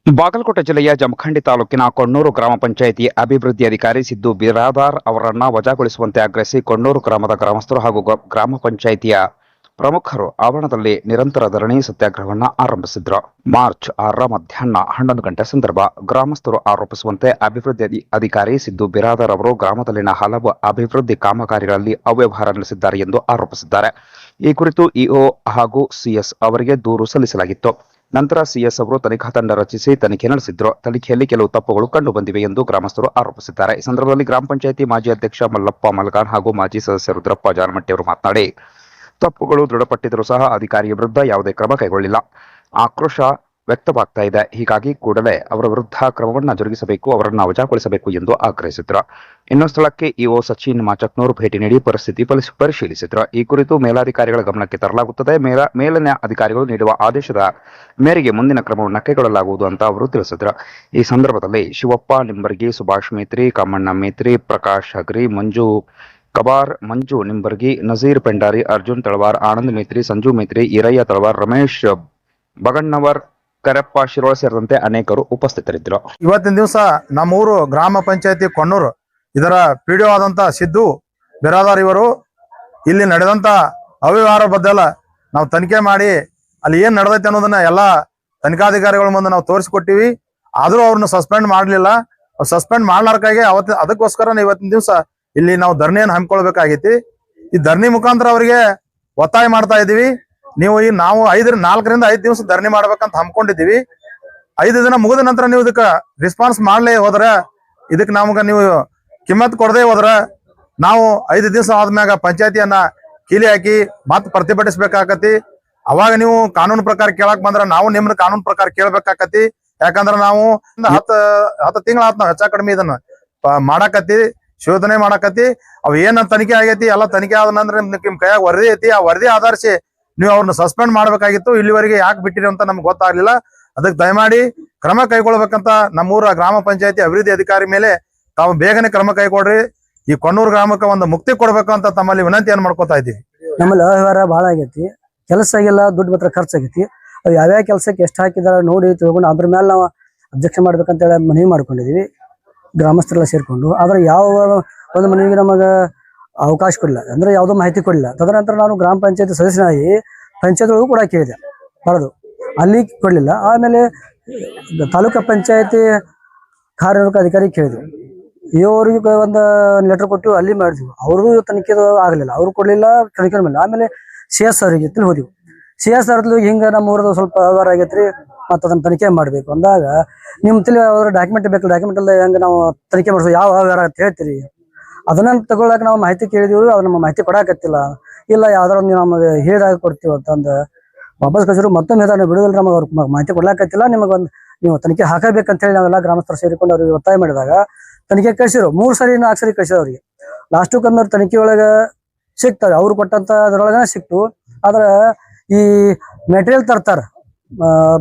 ಬಾಗಲಕೋಟೆ ಜಿಲ್ಲೆಯ ಜಮಖಂಡಿ ತಾಲೂಕಿನ ಕೊಣ್ಣೂರು ಗ್ರಾಮ ಪಂಚಾಯಿತಿ ಅಭಿವೃದ್ಧಿ ಅಧಿಕಾರಿ ಸಿದ್ದು ಬಿರಾದಾರ್ ಅವರನ್ನ ವಜಾಗೊಳಿಸುವಂತೆ ಆಗ್ರಹಿಸಿ ಕೊಣ್ಣೂರು ಗ್ರಾಮದ ಗ್ರಾಮಸ್ಥರು ಹಾಗೂ ಗ್ರಾಮ ಪಂಚಾಯಿತಿಯ ಪ್ರಮುಖರು ಆವರಣದಲ್ಲಿ ನಿರಂತರ ಧರಣಿ ಸತ್ಯಾಗ್ರಹವನ್ನು ಆರಂಭಿಸಿದ್ರು. ಮಾರ್ಚ್ 6ರ ಮಧ್ಯಾಹ್ನ 11 ಗಂಟೆ ಸಂದರ್ಭ ಗ್ರಾಮಸ್ಥರು ಆರೋಪಿಸುವಂತೆ ಅಭಿವೃದ್ಧಿ ಅಧಿಕಾರಿ ಸಿದ್ದು ಬಿರಾದಾರ್ ಅವರು ಗ್ರಾಮದಲ್ಲಿನ ಹಲವು ಅಭಿವೃದ್ಧಿ ಕಾಮಗಾರಿಗಳಲ್ಲಿ ಅವ್ಯವಹಾರ ನಡೆಸಿದ್ದಾರೆ ಎಂದು ಆರೋಪಿಸಿದ್ದಾರೆ. ಈ ಕುರಿತು ಇಒ ಹಾಗೂ ಸಿಎಸ್ ಅವರಿಗೆ ದೂರು ಸಲ್ಲಿಸಲಾಗಿತ್ತು. ನಂತರ ಸಿಎಸ್ ಅವರು ತನಿಖಾ ತಂಡ ರಚಿಸಿ ತನಿಖೆ ನಡೆಸಿದ್ರು. ತನಿಖೆಯಲ್ಲಿ ಕೆಲವು ತಪ್ಪುಗಳು ಕಂಡು ಬಂದಿವೆ ಎಂದು ಗ್ರಾಮಸ್ಥರು ಆರೋಪಿಸಿದ್ದಾರೆ. ಈ ಸಂದರ್ಭದಲ್ಲಿ ಗ್ರಾಮ ಪಂಚಾಯಿತಿ ಮಾಜಿ ಅಧ್ಯಕ್ಷ ಮಲ್ಲಪ್ಪ ಮಲ್ಗಾನ್ ಹಾಗೂ ಮಾಜಿ ಸದಸ್ಯ ರುದ್ರಪ್ಪ ಜಾನಮಟ್ಟಿ ಅವರು ಮಾತನಾಡಿ, ತಪ್ಪುಗಳು ದೃಢಪಟ್ಟಿದ್ದರೂ ಸಹ ಅಧಿಕಾರಿಯ ವಿರುದ್ಧ ಯಾವುದೇ ಕ್ರಮ ಕೈಗೊಳ್ಳಿಲ್ಲ. ಆಕ್ರೋಶ ವ್ಯಕ್ತವಾಗ್ತಾ ಇದೆ. ಹೀಗಾಗಿ ಕೂಡಲೇ ಅವರ ವಿರುದ್ಧ ಕ್ರಮವನ್ನು ಜರುಗಿಸಬೇಕು, ಅವರನ್ನು ವಜಾಗೊಳಿಸಬೇಕು ಎಂದು ಆಗ್ರಹಿಸಿದ್ರು. ಇನ್ನು ಸ್ಥಳಕ್ಕೆ ಇಒ ಸಚಿನ್ ಮಾಚಕ್ನೂರ್ ಭೇಟಿ ನೀಡಿ ಪರಿಸ್ಥಿತಿ ಪರಿಶೀಲಿಸಿದ್ರು. ಈ ಕುರಿತು ಮೇಲಾಧಿಕಾರಿಗಳ ಗಮನಕ್ಕೆ ತರಲಾಗುತ್ತದೆ. ಮೇಲಿನ ಅಧಿಕಾರಿಗಳು ನೀಡುವ ಆದೇಶದ ಮೇರೆಗೆ ಮುಂದಿನ ಕ್ರಮವನ್ನು ಕೈಗೊಳ್ಳಲಾಗುವುದು ಅಂತ ಅವರು ತಿಳಿಸಿದ್ರು. ಈ ಸಂದರ್ಭದಲ್ಲಿ ಶಿವಪ್ಪ ನಿಂಬರ್ಗಿ, ಸುಭಾಷ್ ಮೇತ್ರಿ, ಕಾಮಣ್ಣ ಮೇತ್ರಿ, ಪ್ರಕಾಶ್ ಹಗ್ರಿ, ಮಂಜು ಕಬಾರ್, ಮಂಜು ನಿಂಬರ್ಗಿ, ನಜೀರ್ ಪೆಂಡಾರಿ, ಅರ್ಜುನ್ ತಳವಾರ್, ಆನಂದ್ ಮೇತ್ರಿ, ಸಂಜು ಮೇತ್ರಿ, ಈರಯ್ಯ ತಳವಾರ್, ರಮೇಶ್ ಬಗಣ್ಣವರ್, ಕರೆಪ್ಪ ಶಿರೋಳ ಸೇರಿದಂತೆ ಅನೇಕರು ಉಪಸ್ಥಿತರಿದ್ದರು. ಇವತ್ತಿನ ದಿವಸ ನಮ್ಮೂರು ಗ್ರಾಮ ಪಂಚಾಯತಿ ಕೊಣ್ಣೂರು ಇದರ ಪಿಡಿಒ ಆದಂತ ಸಿದ್ದು ಬಿರಾದಾರ್ ಇವರು ಇಲ್ಲಿ ನಡೆದಂತ ಅವ್ಯವಹಾರ ಬದ್ದಲ ನಾವು ತನಿಖೆ ಮಾಡಿ ಅಲ್ಲಿ ಏನ್ ನಡೆದೈತೆ ಅನ್ನೋದನ್ನ ಎಲ್ಲಾ ತನಿಖಾಧಿಕಾರಿಗಳ ಮುಂದೆ ನಾವು ತೋರಿಸ್ಕೊಟ್ಟಿವಿ. ಆದ್ರೂ ಅವ್ರನ್ನ ಸಸ್ಪೆಂಡ್ ಮಾಡ್ಲಿಲ್ಲ. ಸಸ್ಪೆಂಡ್ ಮಾಡ್ಲಾರ್ಕಾಗಿ ಅದಕ್ಕೋಸ್ಕರ ಇವತ್ತಿನ ದಿವಸ ಇಲ್ಲಿ ನಾವು ಧರಣಿಯನ್ನು ಹಮ್ಮಿಕೊಳ್ಬೇಕಾಗೈತಿ. ಈ ಧರಣಿ ಮುಖಾಂತರ ಅವರಿಗೆ ಒತ್ತಾಯ ಮಾಡ್ತಾ ಇದೀವಿ. ನೀವು ನಾವು 4 ರಿಂದ 5 ದಿವಸ ಧರಣಿ ಮಾಡ್ಬೇಕಂತ ಹಮ್ಮಿಕೊಂಡಿದ್ದೀವಿ. 5 ದಿನ ಮುಗಿದ ನಂತರ ನೀವು ಇದಕ್ಕೆ ರೆಸ್ಪಾನ್ಸ್ ಮಾಡ್ಲೇ ಹೋದ್ರ, ಇದಕ್ಕೆ ನಮ್ಗೆ ನೀವು ಕಿಮ್ಮತ್ ಕೊಡದೆ ಹೋದ್ರ ನಾವು 5 ದಿವಸ ಆದ್ಮ್ಯಾಗ ಪಂಚಾಯತಿಯನ್ನ ಕೀಲಿ ಹಾಕಿ ಮತ್ತೆ ಪ್ರತಿಭಟಿಸ್ಬೇಕಾಕತಿ. ಅವಾಗ ನೀವು ಕಾನೂನು ಪ್ರಕಾರ ಕೇಳಕ್ ಬಂದ್ರ ನಾವು ನಿಮ್ನ ಕಾನೂನು ಪ್ರಕಾರ ಕೇಳ್ಬೇಕಾಕತಿ. ಯಾಕಂದ್ರ ನಾವು 10 ತಿಂಗಳ ಆತ್ ನಾವ್ ಹೆಚ್ಚ ಕಡಿಮೆ ಇದನ್ನ ಮಾಡಾಕತಿ, ಶೋಧನೆ ಮಾಡಾಕತಿ. ಅವ್ ಏನ್ ತನಿಖೆ ಆಗೈತಿ ಎಲ್ಲ ತನಿಖೆ ಆದ ನಂತರ ನಿಮ್ ಕೈಯಾಗ ವರದಿ ಐತಿ. ಆ ವರದಿ ಆಧರಿಸಿ ನೀವು ಅವ್ರನ್ನ ಸಸ್ಪೆಂಡ್ ಮಾಡ್ಬೇಕಾಗಿತ್ತು. ಇಲ್ಲಿವರೆಗೆ ಯಾಕೆ ಬಿಟ್ಟಿರಿ ಅಂತ ನಮ್ಗೆ ಗೊತ್ತಾಗ್ಲಿಲ್ಲ. ಅದಕ್ಕೆ ದಯಮಾಡಿ ಕ್ರಮ ಕೈಗೊಳ್ಬೇಕಂತ ನಮ್ಮೂರ ಗ್ರಾಮ ಪಂಚಾಯತಿ ಅಭಿವೃದ್ಧಿ ಅಧಿಕಾರಿ ಮೇಲೆ ತಾವು ಬೇಗನೆ ಕ್ರಮ ಕೈಗೊಳ್ರಿ. ಈ ಕೊಣ್ಣೂರು ಗ್ರಾಮಕ್ಕೆ ಒಂದು ಮುಕ್ತಿ ಕೊಡ್ಬೇಕು ಅಂತ ತಮ್ಮಲ್ಲಿ ವಿನಂತಿಯನ್ನು ಮಾಡ್ಕೊತಾ ಇದ್ದೀವಿ. ನಮ್ಮಲ್ಲಿ ಅವ್ಯವಹಾರ ಬಹಳ ಆಗೈತಿ. ಕೆಲಸ ಆಗಿಲ್ಲ, ದುಡ್ಡು ಮಾತ್ರ ಖರ್ಚಾಗೈತಿ. ಅವು ಯಾವ್ಯಾವ ಕೆಲಸಕ್ಕೆ ಎಷ್ಟು ಹಾಕಿದಾರ ನೋಡಿ ತಿಳ್ಕೊಂಡು ಅದ್ರ ಮೇಲೆ ನಾವು ಅಧ್ಯಕ್ಷ ಮಾಡ್ಬೇಕಂತ ಹೇಳಿ ಮನವಿ ಮಾಡ್ಕೊಂಡಿದೀವಿ ಗ್ರಾಮಸ್ಥರೆಲ್ಲ ಸೇರ್ಕೊಂಡು. ಆದ್ರೆ ಯಾವ ಒಂದು ಮನವಿಗೆ ನಮಗೆ ಅವಕಾಶ ಕೊಡಲಿಲ್ಲ, ಅಂದ್ರೆ ಯಾವುದೋ ಮಾಹಿತಿ ಕೊಡಲಿಲ್ಲ. ತದನಂತರ ನಾನು ಗ್ರಾಮ ಪಂಚಾಯತಿ ಸದಸ್ಯನಾಗಿ ಪಂಚಾಯತ್ ಒಳಗೂ ಕೂಡ ಕೇಳಿದೆ, ಬರೋದು ಅಲ್ಲಿ ಕೊಡಲಿಲ್ಲ. ಆಮೇಲೆ ತಾಲೂಕು ಪಂಚಾಯತಿ ಕಾರ್ಯನಿರ್ವಾಹಕ ಅಧಿಕಾರಿ ಕೇಳಿದ್ವಿ, ಇವರಿಗೆ ಒಂದು ಲೆಟರ್ ಕೊಟ್ಟು ಅಲ್ಲಿ ಮಾಡಿದ್ವಿ. ಅವ್ರದ್ದು ತನಿಖೆ ಆಗಲಿಲ್ಲ, ಅವ್ರು ಕೊಡಲಿಲ್ಲ, ತನಿಖೆ ಮಾಡಿಲ್ಲ. ಆಮೇಲೆ CS ಅವರಿಗೆ ಹೋದ್ವಿ. CS ಅವ್ರದ್ದು ಹಿಂಗೆ ನಮ್ಮ ಊರದ್ದು ಸ್ವಲ್ಪ ವ್ಯವಹಾರ ಆಗೈತ್ರಿ, ಮತ್ತು ಅದನ್ನ ತನಿಖೆ ಮಾಡಬೇಕು ಅಂದಾಗ ನಿಮ್ಮ ತಿಳಿ ಅವ್ರ ಡಾಕ್ಯುಮೆಂಟ್ ಬೇಕು, ಡಾಕ್ಯುಮೆಂಟ್ ಅಲ್ಲ ಹೆಂಗೆ ನಾವು ತನಿಖೆ ಮಾಡಿಸೋದು, ಯಾವ ವ್ಯವಹಾರ ಅಂತ ಹೇಳ್ತೀರಿ. ಅದನ್ನ ತಗೊಳಕ್ ನಾವು ಮಾಹಿತಿ ಕೇಳಿದೀವಿ, ಅವ್ರು ನಮ್ಮ ಮಾಹಿತಿ ಕೊಡಾಕತ್ತಿಲ್ಲ. ಇಲ್ಲ ಯಾವ್ದಾರ ನೀವು ನಮಗೆ ಹೇಳಿದಾಗ ಕೊಡ್ತೀವಿ ಅಂತಂದು ವಾಪಸ್ ಕಳಿಸಿದ್ರು. ಮತ್ತೊಮ್ಮೆ ಹೇಳ್ತಾರೆ ಬಿಡುದಿಲ್ಲ, ನಮಗೆ ಅವ್ರ ಮಾಹಿತಿ ಕೊಡ್ಲಾಕತ್ತಿಲ್ಲ, ನಿಮಗೊಂದು ನೀವು ತನಿಖೆ ಹಾಕಬೇಕಂತ ಹೇಳಿ ನಾವೆಲ್ಲ ಗ್ರಾಮಸ್ಥರು ಸೇರಿಕೊಂಡು ಅವ್ರಿಗೆ ಒತ್ತಾಯ ಮಾಡಿದಾಗ ತನಿಖೆ ಕಳಿಸಿರು. 3 ಸರಿ 4 ಸರಿ ಕಳಿಸಿದ್ರು ಅವ್ರಿಗೆ. ಲಾಸ್ಟಕ್ಕೆ ತನಿಖೆ ಒಳಗೆ ಸಿಗ್ತಾರೆ, ಅವ್ರು ಕೊಟ್ಟಂತ ಅದ್ರೊಳಗ ಸಿಕ್ತು. ಆದ್ರೆ ಈ ಮೆಟೀರಿಯಲ್ ತರ್ತಾರ,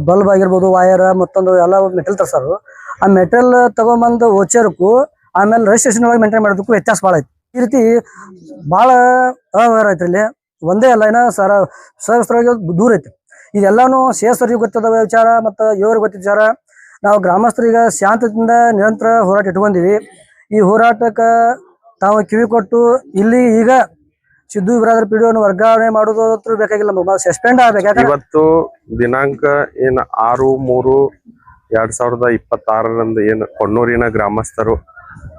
ಬಲ್ಬ್ ಆಗಿರ್ಬೋದು, ವೈರ್, ಮತ್ತೊಂದು ಎಲ್ಲ ಮೆಟೀರಿಯಲ್ ತರ್ಸಾರು. ಆ ಮೆಟೀರಿಯಲ್ ತಗೊಂಬಂದು ಓಚರ್ಕು ಆಮೇಲೆ ರಿಜಿಸ್ಟ್ರೇಷನ್ ಒಳಗೆ ಮೇಂಟೈನ್ ಮಾಡೋದಕ್ಕೂ ವ್ಯತ್ಯಾಸ ಭಾಳ ಐತಿ. ಈ ರೀತಿ ಭಾಳ ಅವ್ಯವಹಾರ ಐತ್ರಿ. ಇಲ್ಲಿ ಒಂದೇ ಅಲ್ಲ, ಏನ ಸರ್ವಸ್ತ್ರವಾಗಿ ದೂರ ಐತಿ. ಇದೆಲ್ಲಾನು CS ಅವ್ರಿಗೆ ಗೊತ್ತದ ವಿಚಾರ, ಮತ್ತು ಇವ್ರಿಗೆ ಗೊತ್ತಿದ್ದ ವಿಚಾರ. ನಾವು ಗ್ರಾಮಸ್ಥರೀಗ ಶಾಂತದಿಂದ ನಿರಂತರ ಹೋರಾಟ ಇಟ್ಕೊಂಡಿವಿ. ಈ ಹೋರಾಟಕ್ಕೆ ತಾವು ಕಿವಿ ಕೊಟ್ಟು ಇಲ್ಲಿ ಈಗ ಸಿದ್ದು ಬಿರಾದಾರ್ ಪಿಡಿಒನ ವರ್ಗಾವಣೆ ಮಾಡೋದು ಬೇಕಾಗಿಲ್ಲ, ಸಸ್ಪೆಂಡ್ ಆಗ್ಬೇಕು. ಇವತ್ತು ದಿನಾಂಕ ಏನ್ 6/3/2026 ಏನು ಕೊಣ್ಣೂರಿನ ಗ್ರಾಮಸ್ಥರು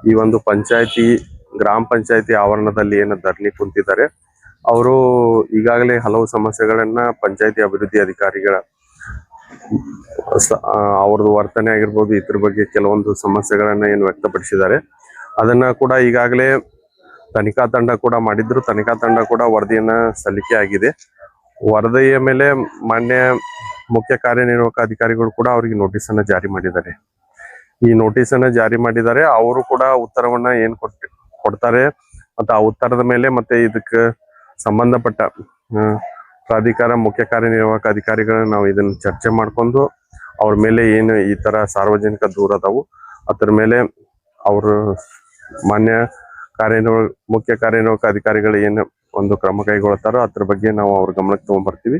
ಈ ಒಂದು ಗ್ರಾಮ ಪಂಚಾಯತಿ ಆವರಣದಲ್ಲಿ ಏನು ಧರಣಿ ಕುಂತಿದ್ದಾರೆ. ಅವರು ಈಗಾಗಲೇ ಹಲವು ಸಮಸ್ಯೆಗಳನ್ನ ಪಂಚಾಯತಿ ಅಭಿವೃದ್ಧಿ ಅಧಿಕಾರಿಗಳ ಅವ್ರದ್ದು ವರ್ತನೆ ಆಗಿರ್ಬೋದು, ಇದ್ರ ಬಗ್ಗೆ ಕೆಲವೊಂದು ಸಮಸ್ಯೆಗಳನ್ನ ಏನು ವ್ಯಕ್ತಪಡಿಸಿದ್ದಾರೆ. ಅದನ್ನ ಕೂಡ ಈಗಾಗಲೇ ತನಿಖಾ ತಂಡ ಕೂಡ ಮಾಡಿದ್ರು. ತನಿಖಾ ತಂಡ ಕೂಡ ವರದಿಯನ್ನ ಸಲ್ಲಿಕೆ ಆಗಿದೆ. ವರದಿಯ ಮೇಲೆ ಮಾನ್ಯ ಮುಖ್ಯ ಕಾರ್ಯನಿರ್ವಾಹಕ ಅಧಿಕಾರಿಗಳು ಕೂಡ ಅವರಿಗೆ ನೋಟಿಸ್ ಅನ್ನ ಜಾರಿ ಮಾಡಿದ್ದಾರೆ. ಈ ನೋಟಿಸ್ ಅನ್ನ ಜಾರಿ ಮಾಡಿದ್ದಾರೆ. ಅವರು ಕೂಡ ಉತ್ತರವನ್ನ ಏನ್ ಕೊಡ್ತಾರೆ ಮತ್ತೆ ಆ ಉತ್ತರದ ಮೇಲೆ ಮತ್ತೆ ಇದಕ್ಕೆ ಸಂಬಂಧಪಟ್ಟ ಪ್ರಾಧಿಕಾರ ಮುಖ್ಯ ಕಾರ್ಯನಿರ್ವಾಹಕ ಅಧಿಕಾರಿಗಳನ್ನ ನಾವು ಇದನ್ನ ಚರ್ಚೆ ಮಾಡ್ಕೊಂಡು ಅವ್ರ ಮೇಲೆ ಏನು ಈ ತರ ಸಾರ್ವಜನಿಕ ದೂರ ಅದಾವು ಅದ್ರ ಮೇಲೆ ಅವರು ಮಾನ್ಯ ಮುಖ್ಯ ಕಾರ್ಯನಿರ್ವಾಹಕ ಅಧಿಕಾರಿಗಳು ಏನು ಒಂದು ಕ್ರಮ ಕೈಗೊಳ್ತಾರೋ ಅದ್ರ ಬಗ್ಗೆ ನಾವು ಅವ್ರ ಗಮನಕ್ಕೆ ತಗೊಂಡ್ಬರ್ತೀವಿ.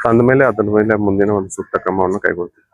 ಅಂದ ಮೇಲೆ ಅದ್ರ ಮೇಲೆ ಮುಂದಿನ ಒಂದು ಸೂಕ್ತ ಕ್ರಮವನ್ನು ಕೈಗೊಳ್ತೀವಿ.